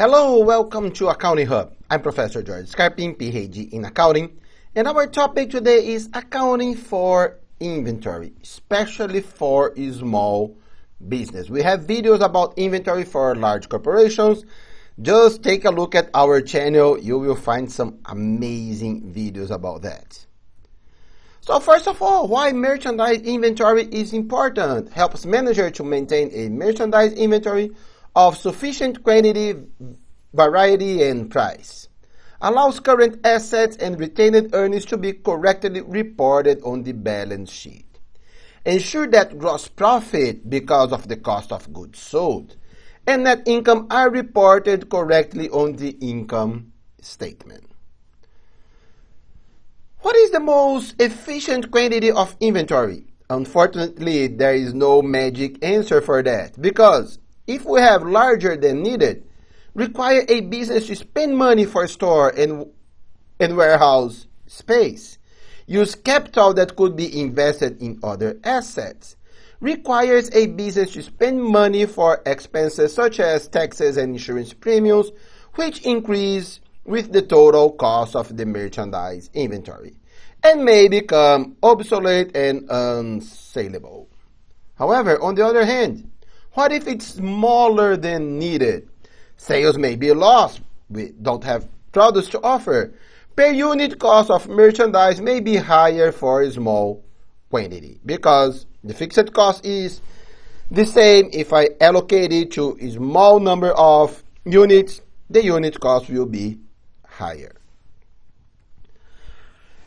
Hello, welcome to Accounting Hub. I'm Professor George Scarpin, PhD in Accounting, and our topic today is accounting for inventory, especially for small business. We have videos about inventory for large corporations. Just take a look at our channel. You will find some amazing videos about that. So first of all, why merchandise inventory is important? Helps manager to maintain a merchandise inventory of sufficient quantity, variety, and price. Allows current assets and retained earnings to be correctly reported on the balance sheet. Ensure that gross profit, because of the cost of goods sold, and net income are reported correctly on the income statement. What is the most efficient quantity of inventory? Unfortunately, there is no magic answer for that, because if we have larger than needed, require a business to spend money for store and warehouse space, use capital that could be invested in other assets, requires a business to spend money for expenses such as taxes and insurance premiums, which increase with the total cost of the merchandise inventory, and may become obsolete and unsaleable. However, on the other hand, what if it's smaller than needed? Sales may be lost. We don't have products to offer. Per unit cost of merchandise may be higher for a small quantity because the fixed cost is the same. If I allocate it to a small number of units, the unit cost will be higher.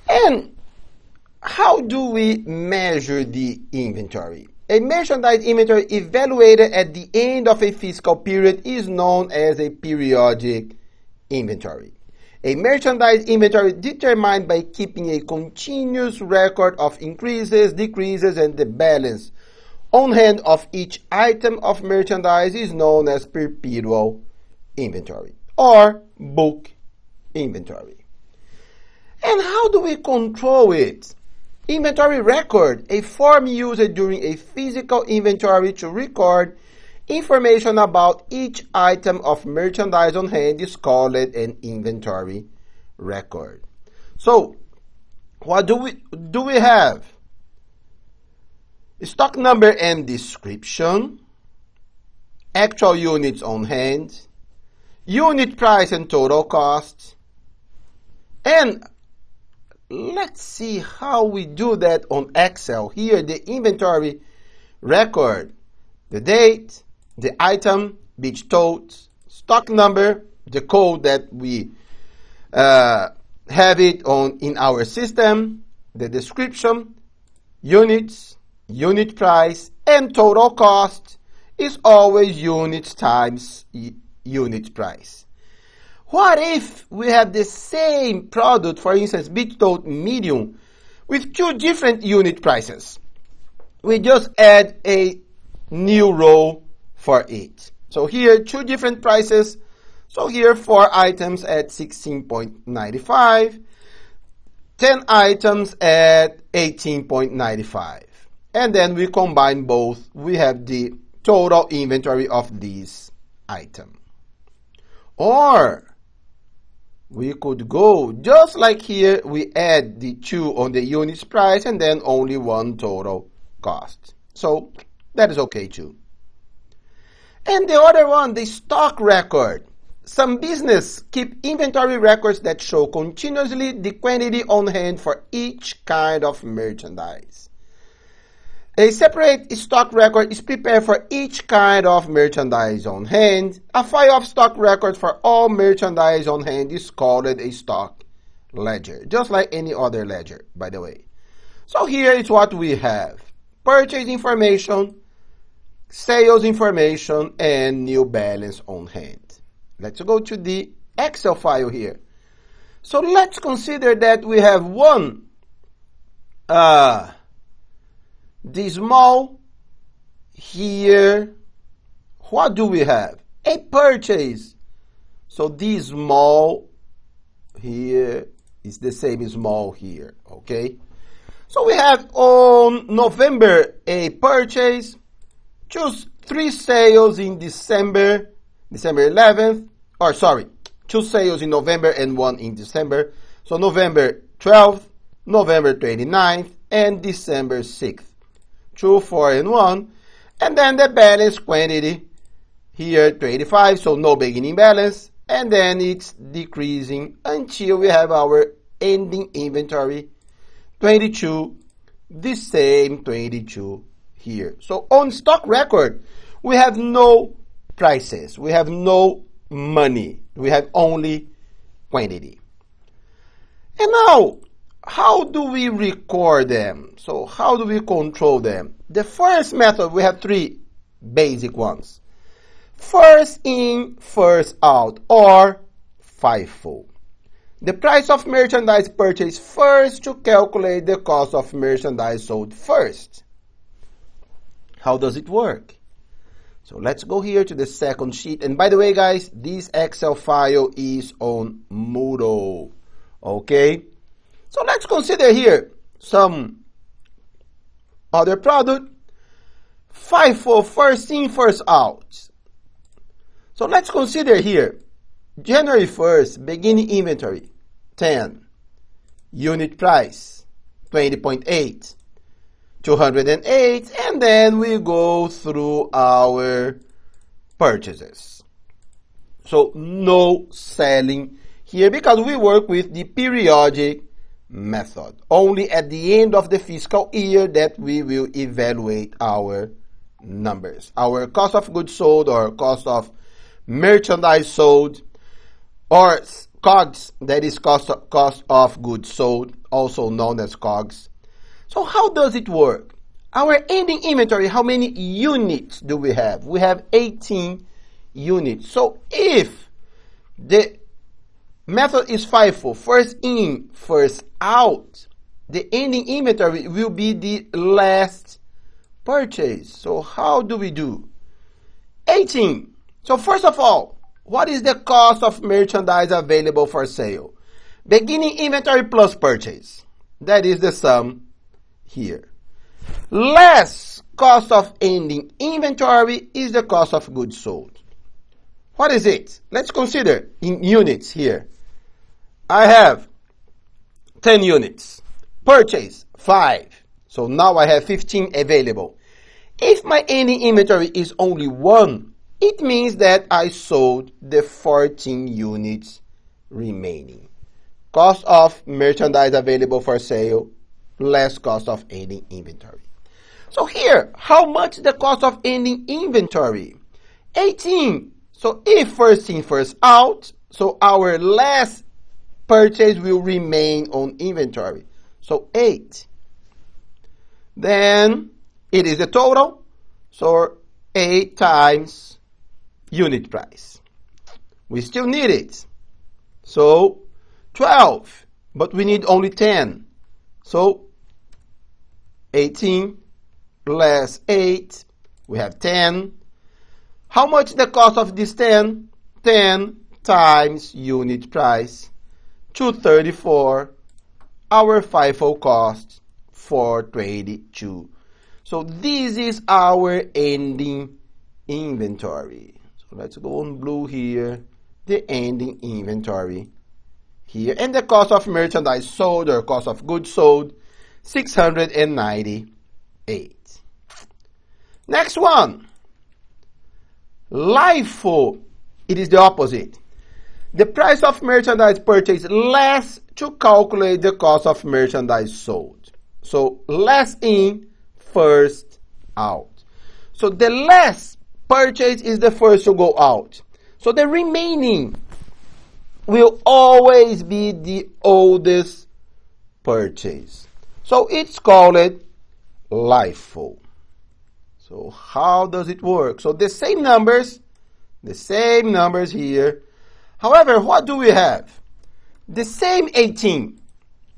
And how do we measure the inventory? A merchandise inventory evaluated at the end of a fiscal period is known as a periodic inventory. A merchandise inventory determined by keeping a continuous record of increases, decreases, and the balance on hand of each item of merchandise is known as perpetual inventory or book inventory. And how do we control it? Inventory record, a form used during a physical inventory to record information about each item of merchandise on hand, is called an inventory record. So, what do we have? Stock number and description, actual units on hand, unit price and total cost, and let's see how we do that on Excel. Here, the inventory record, the date, the item, each tote, stock number, the code that we have it on in our system, the description, units, unit price, and total cost is always units times unit price. What if we have the same product, for instance, big tote medium, with two different unit prices? We just add a new row for it. So here, two different prices. So here, 4 items at 16.95, 10 items at 18.95. And then we combine both. We have the total inventory of this item. Or we could go just like here, we add the 2 on the units price and then only 1 total cost. So that is okay too. And the other one, the stock record. Some business keep inventory records that show continuously the quantity on hand for each kind of merchandise. A separate stock record is prepared for each kind of merchandise on hand. A file of stock record for all merchandise on hand is called a stock ledger, just like any other ledger, by the way. So here is what we have: purchase information, sales information, and new balance on hand. Let's go to the Excel file here. So let's consider that we have one the small here. What do we have? A purchase. So this small here is the same small here, okay? So we have on November a purchase, choose 3 sales in December 11th, or sorry, 2 sales in November and 1 in December. So November 12th, November 29th, and December 6th. 2, 4, and 1. And then the balance quantity here 25, so no beginning balance. And then it's decreasing until we have our ending inventory 22, the same 22 here. So on stock record, we have no prices, we have no money, we have only quantity. And now, how do we record them? So how do we control them? The first method, we have 3 basic ones. First in, first out, or FIFO. The price of merchandise purchased first to calculate the cost of merchandise sold first. How does it work? So let's go here to the second sheet. And by the way, guys, this Excel file is on Moodle. Okay? So let's consider here some other product. FIFO, first in, first out. So let's consider here January 1st, beginning inventory, 10. Unit price, 20.8. 208, and then we go through our purchases. So no selling here because we work with the periodic method. Only at the end of the fiscal year that we will evaluate our numbers. Our cost of goods sold or cost of merchandise sold, or COGS, that is cost of goods sold, also known as COGS. So how does it work? Our ending inventory, how many units do we have? We have 18 units. So if the method is FIFO, first in, first out, the ending inventory will be the last purchase. So how do we do? 18. So first of all, what is the cost of merchandise available for sale? Beginning inventory plus purchase. That is the sum here. Less cost of ending inventory is the cost of goods sold. What is it? Let's consider in units here. I have 10 units. Purchase 5. So now I have 15 available. If my ending inventory is only 1, it means that I sold the 14 units remaining. Cost of merchandise available for sale, less cost of ending inventory. So here, how much the cost of ending inventory? 18. So if first in, first out, so our last purchase will remain on inventory. So 8. Then it is the total. So 8 times unit price. We still need it. So 12, but we need only 10. So 18 less 8, we have 10. How much the cost of this 10? 10 times unit price, 234. Our FIFO cost, 422. So this is our ending inventory. So let's go on blue here, the ending inventory here. And the cost of merchandise sold or cost of goods sold, 698. Next one, LIFO. It is the opposite. The price of merchandise purchased less to calculate the cost of merchandise sold. So less in, first out. So the less purchase is the first to go out. So the remaining will always be the oldest purchase. So it's called LIFO. So how does it work? So the same numbers here. However, what do we have? The same 18,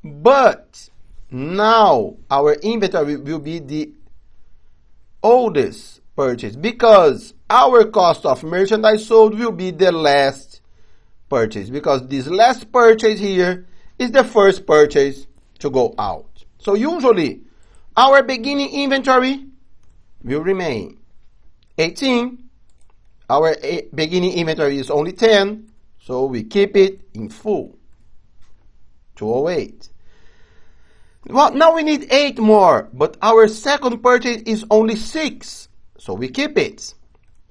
but now our inventory will be the oldest purchase because our cost of merchandise sold will be the last purchase because this last purchase here is the first purchase to go out. So usually our beginning inventory will remain 18. Our beginning inventory is only 10, so we keep it in full. 208. Well, now we need 8 more, but our second purchase is only 6, so we keep it.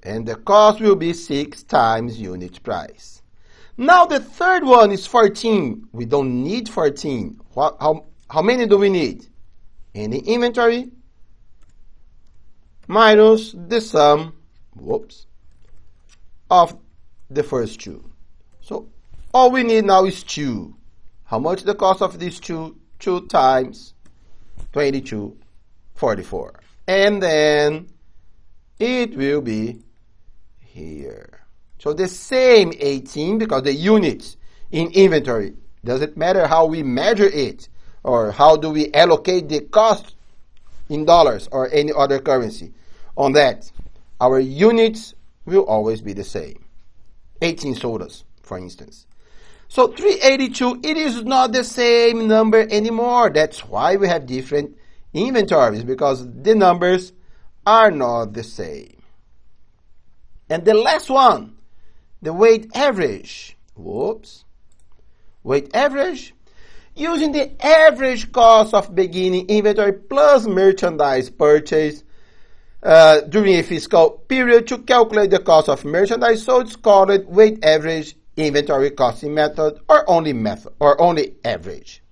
And the cost will be 6 times unit price. Now the third one is 14. We don't need 14. How many do we need? Any inventory minus the sum, of the first 2. So all we need now is 2. How much the cost of these 2? 2 times 22.44. And then it will be here. So the same 18, because the units in inventory, doesn't matter how we measure it or how do we allocate the cost in dollars or any other currency on that. Our units will always be the same. 18 sodas, for instance. So 382, it is not the same number anymore. That's why we have different inventories, because the numbers are not the same. And the last one, the weight average. Weight average. Using the average cost of beginning inventory plus merchandise purchase during a fiscal period to calculate the cost of merchandise. So it's called weight average inventory costing method, or only average.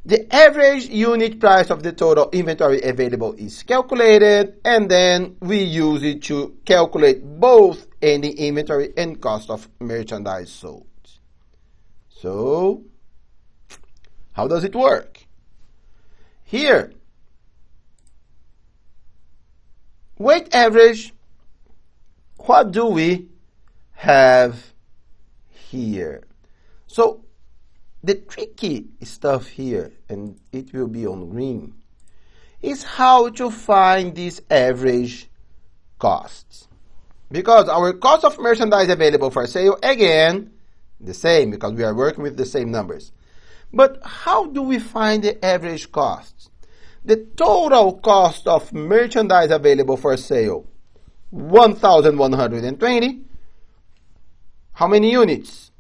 The average unit price of the total inventory available is calculated, and then we use it to calculate both ending inventory and cost of merchandise sold. So, how does it work? Here, weight average, what do we have here? So, the tricky stuff here, and it will be on green, is how to find these average costs. Because our cost of merchandise available for sale, again, the same, because we are working with the same numbers. But how do we find the average costs? The total cost of merchandise available for sale, 1,120. How many units?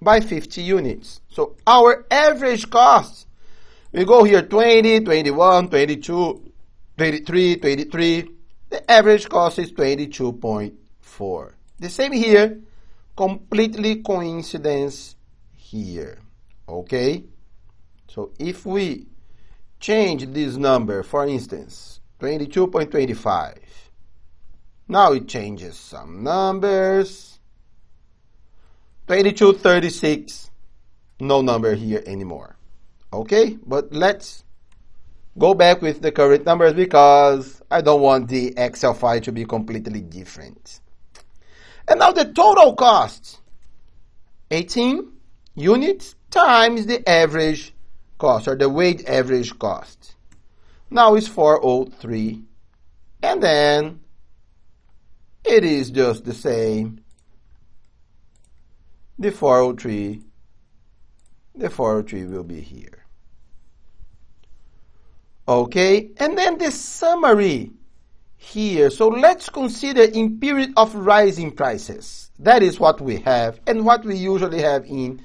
By 50 units. So our average cost, we go here 20, 21, 22, 23, 23. The average cost is 22.4. The same here, completely coincidence here. Okay? So if we change this number, for instance, 22.25. Now it changes some numbers. 22.36, no number here anymore. Okay, but let's go back with the current numbers because I don't want the Excel file to be completely different. And now the total cost, 18 units times the average cost, or the weight average cost. Now it's 403, and then it is just the same. The 403 will be here. Okay, and then the summary here. So let's consider in period of rising prices. That is what we have and what we usually have in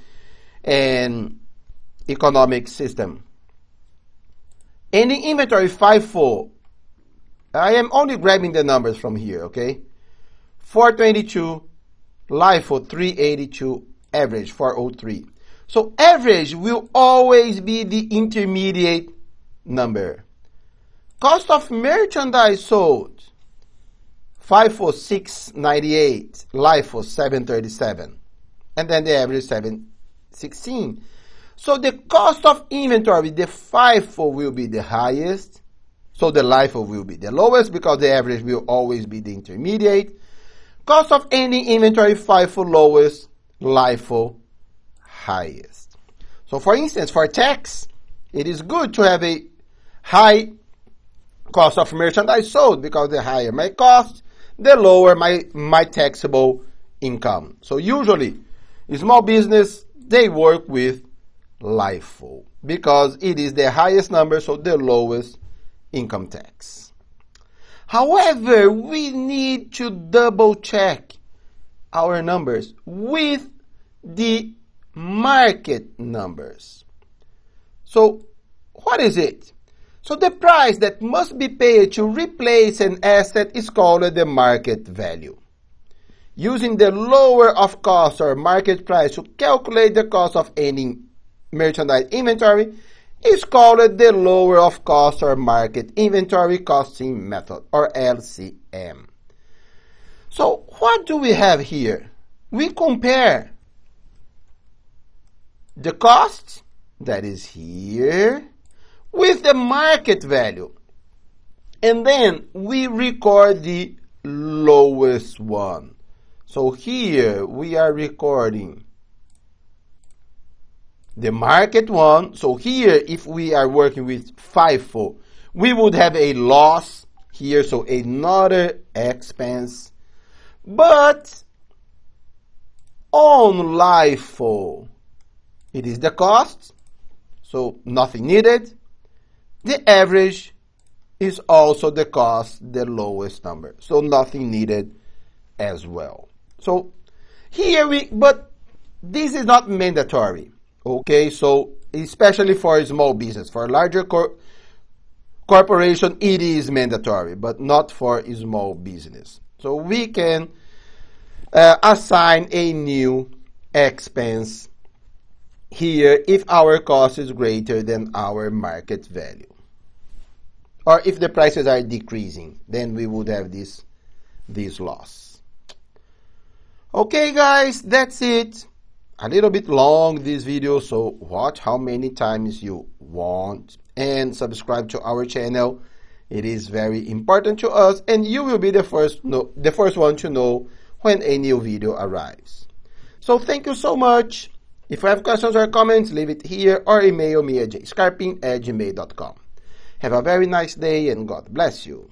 an economic system. Any inventory FIFO, I am only grabbing the numbers from here, okay? 422. LIFO 382, average 403. So average will always be the intermediate number. Cost of merchandise sold, FIFO 698, LIFO 737, and then the average 716. So the cost of inventory, the FIFO will be the highest, so the LIFO will be the lowest because the average will always be the intermediate. Cost of ending inventory, FIFO lowest, LIFO highest. So for instance, for tax, it is good to have a high cost of merchandise sold because the higher my cost, the lower my taxable income. So usually, small business, they work with LIFO because it is the highest number, so the lowest income tax. However, we need to double check our numbers with the market numbers. So what is it? So the price that must be paid to replace an asset is called the market value. Using the lower of cost or market price to calculate the cost of any merchandise inventory is called the lower of cost or market inventory costing method, or LCM. So what do we have here? We compare the cost, that is here, with the market value. And then we record the lowest one. So here we are recording the market one. So here, if we are working with FIFO, we would have a loss here, so another expense. But on LIFO, it is the cost, so nothing needed. The average is also the cost, the lowest number, so nothing needed as well. So here but this is not mandatory. Okay, so especially for a small business. For a larger corporation, it is mandatory, but not for a small business. So we can assign a new expense here if our cost is greater than our market value. Or if the prices are decreasing, then we would have this loss. Okay, guys, that's it. A little bit long, this video, so watch how many times you want and subscribe to our channel. It is very important to us, and you will be the first one to know when a new video arrives. So thank you so much. If you have questions or comments, leave it here or email me at jscarping@gmail.com. Have a very nice day and God bless you.